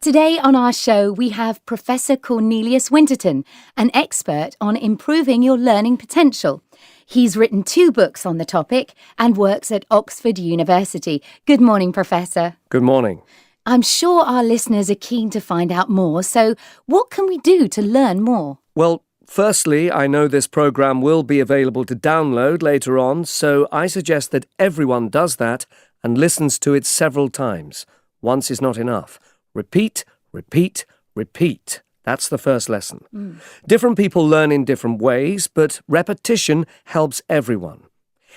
Today on our show, we have Professor Cornelius Winterton, an expert on improving your learning potential. He's written 2 books on the topic and works at Oxford University. Good morning, Professor. Good morning. I'm sure our listeners are keen to find out more, so what can we do to learn more? Well, firstly, I know this program will be available to download later on, so I suggest that everyone does that and listens to it several times. Once is not enough. Repeat, repeat, repeat. That's the first lesson. Different people learn in different ways, but repetition helps everyone.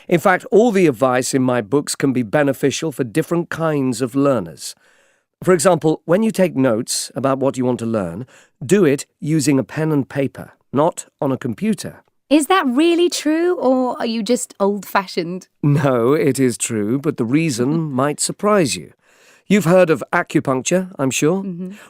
In fact, all the advice in my books can be beneficial for different kinds of learners. For example, when you take notes about what you want to learn, do it using a pen and paper, not on a computer. Is that really true, or are you just old-fashioned? No, it is true, but the reason might surprise you. You've heard of acupuncture, I'm sure?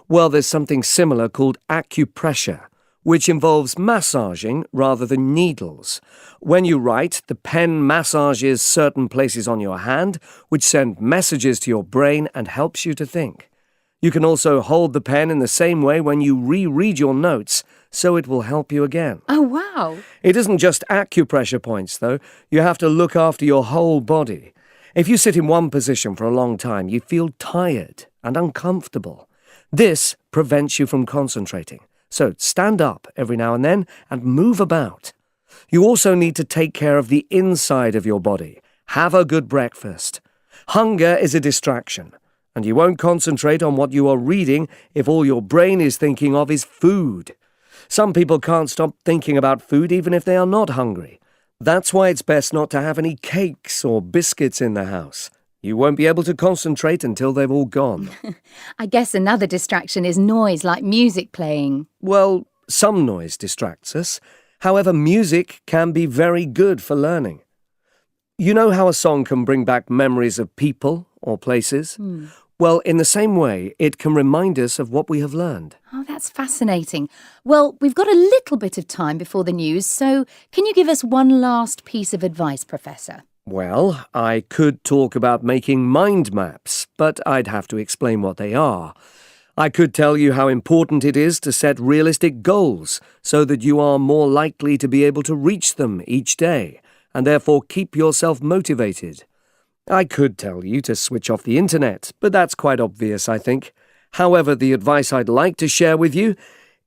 Well, there's something similar called acupressure, which involves massaging rather than needles. When you write, the pen massages certain places on your hand, which send messages to your brain and helps you to think. You can also hold the pen in the same way when you reread your notes, so it will help you again. Oh, wow. It isn't just acupressure points, though. You have to look after your whole body. If you sit in one position for a long time, you feel tired and uncomfortable. This prevents you from concentrating. So stand up every now and then and move about. You also need to take care of the inside of your body. Have a good breakfast. Hunger is a distraction, and you won't concentrate on what you are reading if all your brain is thinking of is food. Some people can't stop thinking about food even if they are not hungry. That's why it's best not to have any cakes or biscuits in the house. You won't be able to concentrate until they've all gone. I guess another distraction is noise like music playing. Well, some noise distracts us. However, music can be very good for learning. You know how a song can bring back memories of people or places? Well, in the same way, it can remind us of what we have learned. Oh, that's fascinating. Well, we've got a little bit of time before the news, so can you give us one last piece of advice, Professor? Well, I could talk about making mind maps, but I'd have to explain what they are. I could tell you how important it is to set realistic goals so that you are more likely to be able to reach them each day, and therefore keep yourself motivated. I could tell you to switch off the internet, but that's quite obvious, I think. However, the advice I'd like to share with you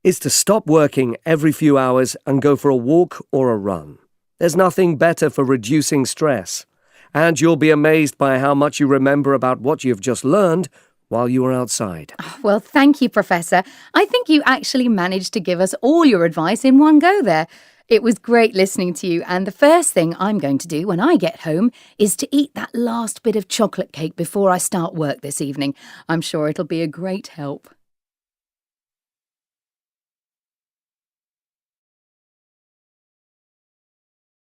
is to stop working every few hours and go for a walk or a run. There's nothing better for reducing stress, and you'll be amazed by how much you remember about what you've just learned while you were outside. Well, thank you, Professor. I think you actually managed to give us all your advice in one go there. It was great listening to you, and the first thing I'm going to do when I get home is to eat that last bit of chocolate cake before I start work this evening. I'm sure it'll be a great help.